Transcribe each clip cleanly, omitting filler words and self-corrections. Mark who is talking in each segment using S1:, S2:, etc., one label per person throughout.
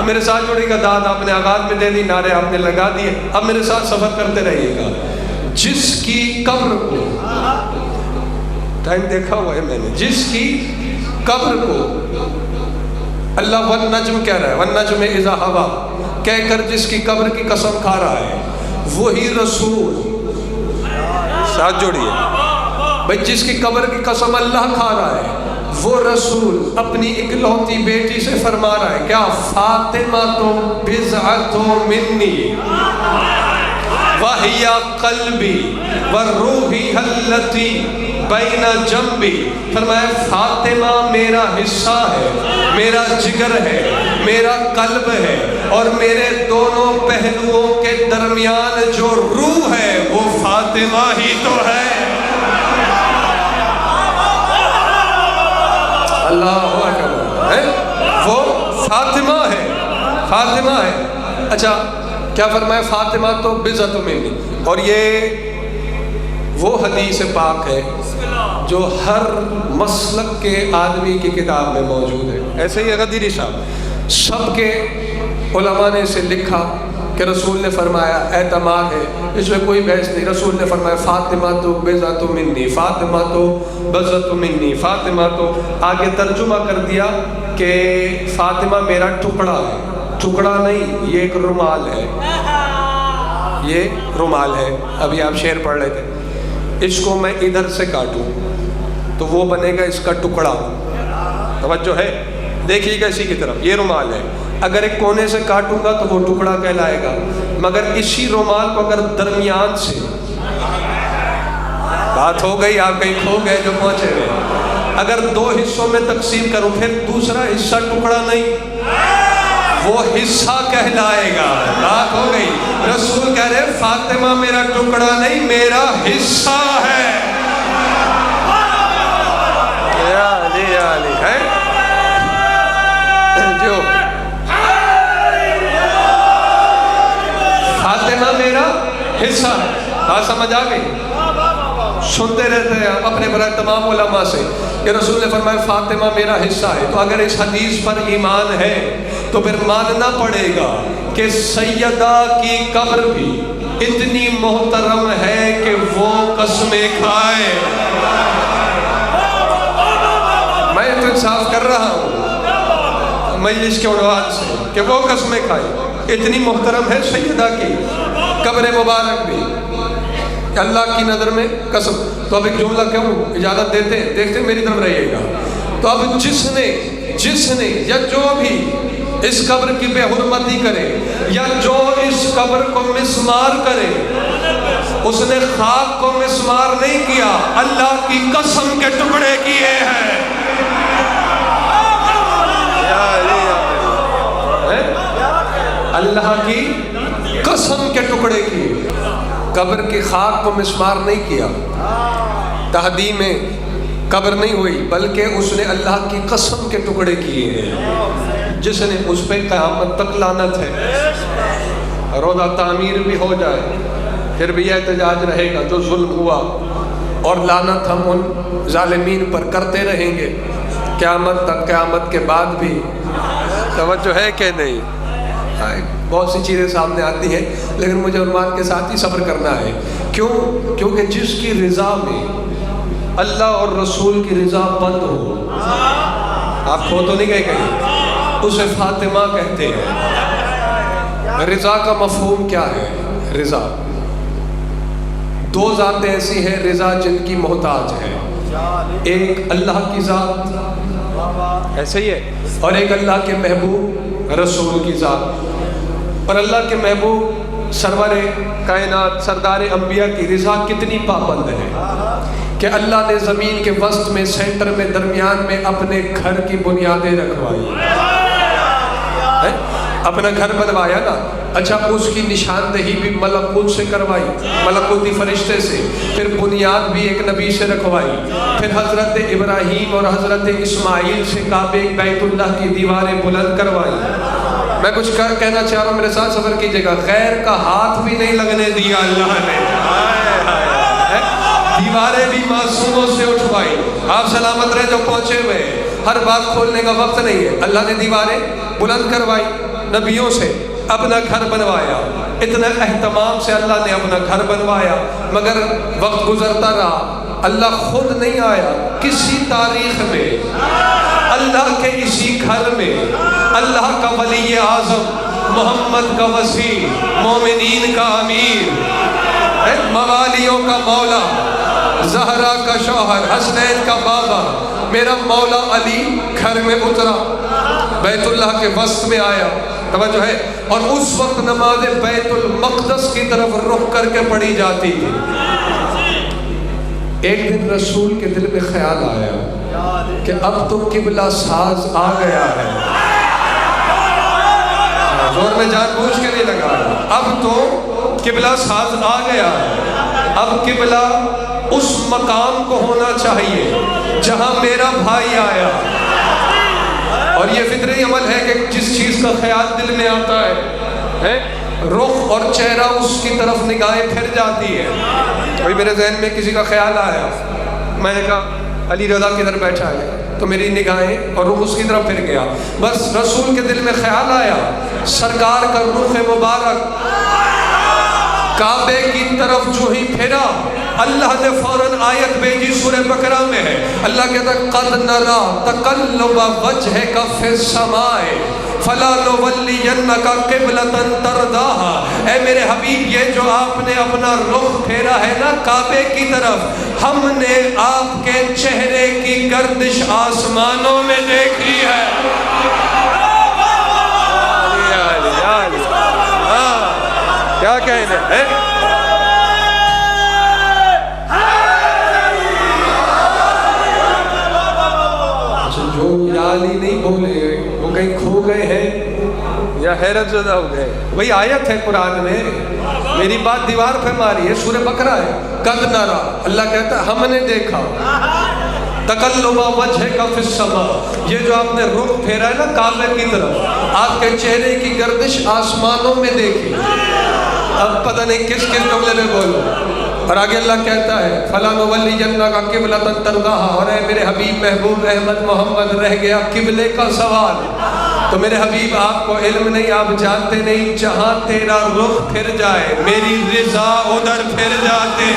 S1: اب میرے ساتھ جڑے گا، داد آپ نے آغاز میں دے دی، نعرے آپ نے لگا دیے، اب میرے ساتھ سفر کرتے رہیے گا۔ جس کی قبر کو، ٹائم دیکھا ہوا ہے میں نے، جس کی قبر کو اللہ والنجم کہہ رہا ہے، والنجم اذا ہوا کہہ کر جس کی قبر کی قسم کھا رہا ہے، وہی رسول، ساتھ جوڑیے بھئی، جس کی قبر کی قسم اللہ کھا رہا ہے، وہ رسول اپنی اکلوتی بیٹی سے فرما رہا ہے کیا؟ فاطمہ تو بضعۃ منی وہی قلبی وروحی التی بین جنبی، فرمایا فاطمہ میرا حصہ ہے، میرا جگر ہے، میرا قلب ہے، اور میرے دونوں پہلوؤں کے درمیان جو روح ہے وہ فاطمہ ہی تو ہے۔ اللہ اکبر، وہ فاطمہ ہے، فاطمہ ہے۔ اچھا کیا فرمایا؟ فاطمہ تو بضعۃ منی، اور یہ وہ حدیث پاک ہے جو ہر مسلک کے آدمی کی کتاب میں موجود ہے۔ ایسے ہی غدیری صاحب، سب کے علماء نے اسے لکھا کہ رسول نے فرمایا، اعتماد ہے، اس میں کوئی بحث نہیں، رسول نے فرمایا فاطمہ تو بضعۃ منی، فاطمہ تو بضعۃ منی، فاطمہ تو، آگے ترجمہ کر دیا کہ فاطمہ میرا ٹکڑا ہے، ٹکڑا نہیں، یہ ایک رومال ہے، یہ رومال ہے۔ ابھی آپ شعر پڑھ رہے تھے، اس کو میں ادھر سے کاٹوں تو وہ بنے گا اس کا ٹکڑا، توجہ ہے، دیکھیے گا اسی کی طرف، یہ رومال ہے، اگر ایک کونے سے کاٹوں گا تو وہ ٹکڑا کہلائے گا، مگر اسی رومال کو اگر درمیان سے، بات ہو گئی، آپ کہیں کھو گئے جو پہنچے ہوئے، اگر دو حصوں میں تقسیم کروں پھر دوسرا حصہ ٹکڑا نہیں، وہ حصہ کہلائے گا۔ بات ہو گئی، رسول کہہ رہے فاطمہ میرا ٹکڑا نہیں، میرا حصہ ہے۔ یا علی یا علی ہے جو فاطمہ میرا حصہ ہے۔ بات سمجھ آ گئی؟ سنتے رہتے ہیں آپ اپنے برائے تمام علماء سے کہ رسول نے فرمایا فاطمہ میرا حصہ ہے، تو اگر اس حدیث پر ایمان ہے تو پھر ماننا پڑے گا کہ سیدہ کی قبر بھی اتنی محترم ہے کہ وہ قسمیں کھائے۔ میں تو انصاف کر رہا ہوں مجلس کے عنوان سے کہ وہ قسمیں کھائے، اتنی محترم ہے سیدہ کی قبر مبارک بھی اللہ کی نظر میں قسم۔ تو اب ایک جملہ کہوں، اجازت دیتے ہیں، دیکھتے ہیں میری طرف رہیے گا۔ تو اب جس نے یا جو بھی اس قبر کی بے حرمتی کرے یا جو اس قبر کو مسمار کرے، اس نے خاک کو مسمار نہیں کیا، اللہ کی قسم کے ٹکڑے کیے ہیں۔ اللہ کی قسم کے ٹکڑے کیے، قبر کی خاک کو مسمار نہیں کیا، تہدیم قبر نہیں ہوئی، بلکہ اس نے اللہ کی قسم کے ٹکڑے کیے ہیں، جس نے اس پہ قیامت تک لعنت ہے۔ روضہ تعمیر بھی ہو جائے پھر بھی احتجاج رہے گا، جو ظلم ہوا، اور لعنت ہم ان ظالمین پر کرتے رہیں گے قیامت تک، قیامت کے بعد بھی۔ توجہ ہے کہ نہیں؟ بہت سی چیزیں سامنے آتی ہیں، لیکن مجھے عنوان کے ساتھ ہی سفر کرنا ہے۔ کیونکہ جس کی رضا میں اللہ اور رسول کی رضا بند ہو، آپ کھو تو نہیں گئے کہیں، اسے فاطمہ کہتے ہیں۔ رضا کا مفہوم کیا ہے؟ رضا، دو ذاتیں ایسی ہیں رضا جن کی محتاج ہے، ایک اللہ کی ذات، ایسے ہی ہے، اور ایک اللہ کے محبوب رسول کی ذات۔ اور اللہ کے محبوب سرور کائنات سردار انبیاء کی رضا کتنی پابند ہے کہ اللہ نے زمین کے وسط میں، سینٹر میں، درمیان میں اپنے گھر کی بنیادیں رکھوائی، اپنا گھر بنوایا نا۔ اچھا، اس کی نشاندہی بھی ملکوت سے کروائی، ملکوتی فرشتے سے، پھر بنیاد بھی ایک نبی سے رکھوائی، پھر حضرت ابراہیم اور حضرت اسماعیل سے کعبے بیت اللہ کی دیواریں بلند کروائی۔ میں کچھ کہنا چاہ رہا ہوں، میرے ساتھ سفر کیجئے گا، غیر کا ہاتھ بھی نہیں لگنے دیا اللہ نے، دیواریں بھی معصوموں سے اٹھوائی۔ آپ سلامت رہے جو پہنچے ہوئے، ہر بات کھولنے کا وقت نہیں ہے، اللہ نے دیواریں بلند کروائی۔ نبیوں سے اپنا گھر بنوایا، اتنا اہتمام سے اللہ نے اپنا گھر بنوایا، مگر وقت گزرتا رہا، اللہ خود نہیں آیا۔ کسی تاریخ میں اللہ کے اسی گھر میں اللہ کا ولی اعظم، محمد کا وسیع، مومنین کا امیر، موالیوں کا مولا، زہرا کا شوہر، حسنین کا بابا، میرا مولا علی گھر میں اترا، بیت اللہ کے وسط میں آیا، توجہ ہے، اور اس وقت نماز بیت المقدس کی طرف رخ کر کے پڑھی جاتی تھی۔ ایک دن رسول کے دل میں خیال آیا کہ اب تو قبلہ ساز آ گیا ہے، زور میں جان بوجھ کے نہیں لگا، اب تو قبلہ ساز آ گیا ہے، اب قبلہ اس مقام کو ہونا چاہیے جہاں میرا بھائی آیا۔ اور یہ فطری عمل ہے کہ جس چیز کا خیال دل میں آتا ہے، رخ اور چہرہ اس کی طرف نگاہیں پھر جاتی ہے۔ وہی میرے ذہن میں کسی کا خیال آیا، میں نے کہا علی رضا کدھر بیٹھا ہے، تو میری نگاہیں اور رخ اس کی طرف پھر گیا۔ بس رسول کے دل میں خیال آیا، سرکار کا رخ مبارک کعبے کی طرف جو ہی پھرا، اللہ نے فوراً آیت بھیجی، سورہ بقرہ میں ہے، اللہ کہتا ہے قَدْ نَرَا تَقَلُّبَ وَجْهِكَ فِي السَّمَاءِ فَلَا نُوَلِّيَنَّكَ قِبْلَةً تَرْضَاهَا۔ اے میرے حبیب، یہ جو آپ نے اپنا رخ پھیرا ہے نا کعبے کی طرف، ہم نے آپ کے چہرے کی گردش آسمانوں میں دیکھی ہے۔ کیا کہنے ہیں؟ جو یا علی نہیں بولے وہ کہیں کھو گئے ہیں یا حیرت زدہ ہو گئے۔ وہی آیت ہے قرآن میں، میری بات دیوار پہ ماری ہے، سورہ بقرہ ہے، قد نرا، اللہ کہتا ہے ہم نے دیکھا، تقلب وجہک فی السماء، یہ جو آپ نے رخ پھیرا ہے نا کعبے کی طرف، آپ کے چہرے کی گردش آسمانوں میں دیکھی۔ اب پتہ نہیں کس کس جملے میں بولو، اور آگے اللہ کہتا ہے فَلَا نُوَلِّيَنَّكَ قِبْلَةً تَرْضَاهَا، اور اے میرے حبیب محبوب احمد محمد رہ گیا قبلے کا سوال۔ تو میرے حبیب آپ کو علم نہیں، آپ جانتے نہیں، جہاں تیرا رخ پھر جائے میری رضا ادھر پھر جاتے۔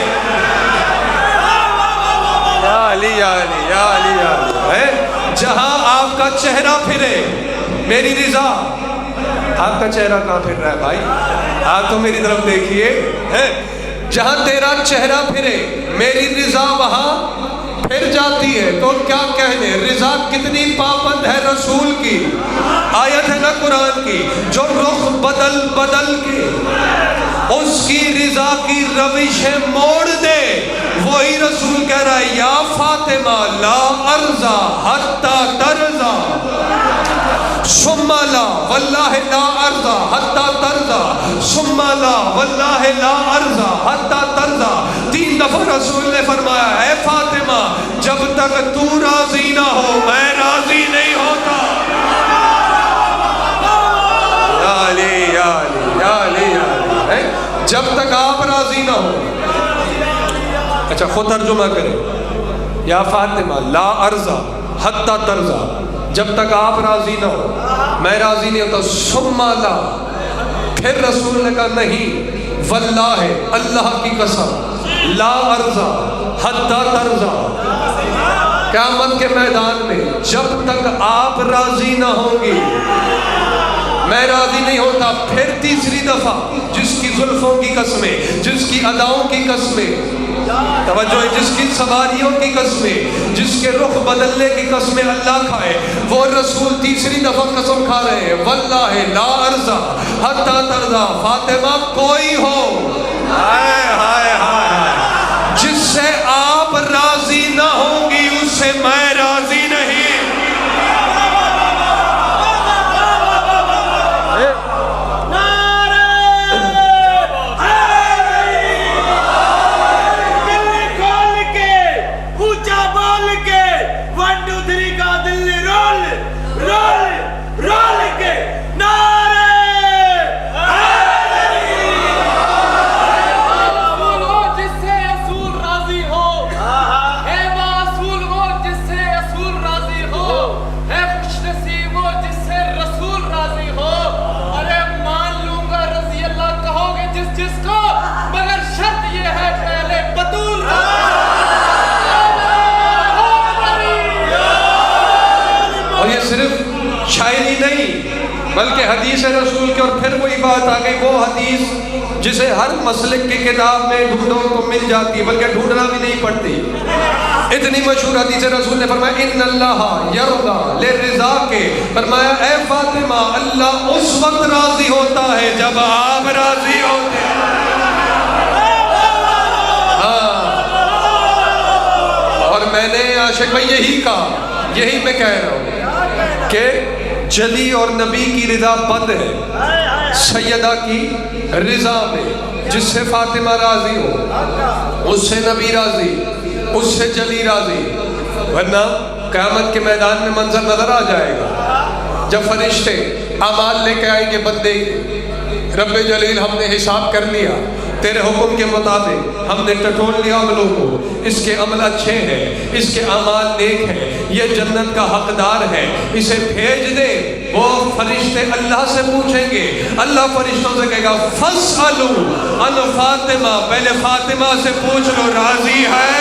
S1: یا علی یا علی یا علی یا علی، جہاں آپ کا چہرہ پھرے میری رضا۔ آپ کا چہرہ کہاں پھر رہا ہے بھائی؟ آپ تو میری طرف دیکھیے، جہاں تیرا چہرہ پھرے میری رضا وہاں پھر جاتی ہے۔ تو کیا کہنے، رضا کتنی پابند ہے رسول کی، آیت ہے نا قرآن کی، جو رخ بدل بدل کے اس کی رضا کی روشیں موڑ دے، وہی رسول کہہ رہا ہے یا فاطمہ لا ارضا حتی ترضا، ثم لا واللہ لا ارضا حتی ترضا، ثم لا واللہ لا ارضا حتی ترضا۔ 3 دفعہ رسول نے فرمایا اے فاطمہ جب تک تو راضی نہ ہو میں راضی نہیں ہوتا۔ یا علی یا علی یا علی یا علی، جب تک آپ راضی نہ ہو۔ اچھا خود ترجمہ کریں، یا فاطمہ لا ارضا حتی ترضا، جب تک آپ راضی نہ ہو میں راضی نہیں ہوتا۔ ثم لا، پھر رسول نے کہا نہیں، واللہ اللہ کی قسم، لا ارضا حتی ترضا، قیامت کے میدان میں جب تک آپ راضی نہ ہوں گی میں راضی نہیں ہوتا۔ پھر تیسری دفعہ جس کی زلفوں کی قسمیں، جس کی اداؤں کی قسمیں، توجہ ہے، جس کی سواریوں کی قسمیں، جس کے رخ بدلنے کی قسمیں اللہ کھائے، وہ رسول تیسری دفعہ قسم کھا رہے ہیں واللہ لا ارضا حتی ترضا، فاطمہ کوئی ہو ہائے ہائے ہائے جس سے آپ راضی نہ ہوں گی اس سے میں راضی نہیں۔
S2: جس سے رسول راضی ہو، اے
S1: بلکہ حدیث رسول کی، اور پھر وہی بات آ گئی، وہ حدیث جسے ہر مسلک کی کتاب میں ڈھونڈو تو مل جاتی، بلکہ ڈھونڈنا بھی نہیں پڑتی۔ اتنی مشہور حدیث رسول نے فرمایا ان اللہ یرضا للرضا کے، فرمایا اے فاطمہ اللہ اس وقت راضی ہوتا ہے جب آپ راضی ہوتے ہیں۔ اور میں نے عاشق بھائی یہی کہا، یہی میں کہہ رہا ہوں کہ جلی اور نبی کی رضا بند ہے، سیدہ کی رضا میں جس سے فاطمہ راضی ہو اس سے نبی راضی، اس سے جلی راضی، ورنہ قیامت کے میدان میں منظر نظر آ جائے گا جب فرشتے اعمال لے کے آئیں گے بندے، رب جلیل ہم نے حساب کر لیا تیرے حکم کے مطابق، ہم نے ٹٹول لیا عملوں کو، اس کے عمل اچھے ہیں، اس کے اعمال نیک ہیں، یہ جنت کا حقدار ہے، اسے بھیج دے۔ وہ فرشتے اللہ سے پوچھیں گے، اللہ فرشتوں سے کہے گا فَاسْأَلُوا عَنْ فاطمہ، پہلے فاطمہ سے پوچھ لو راضی ہے۔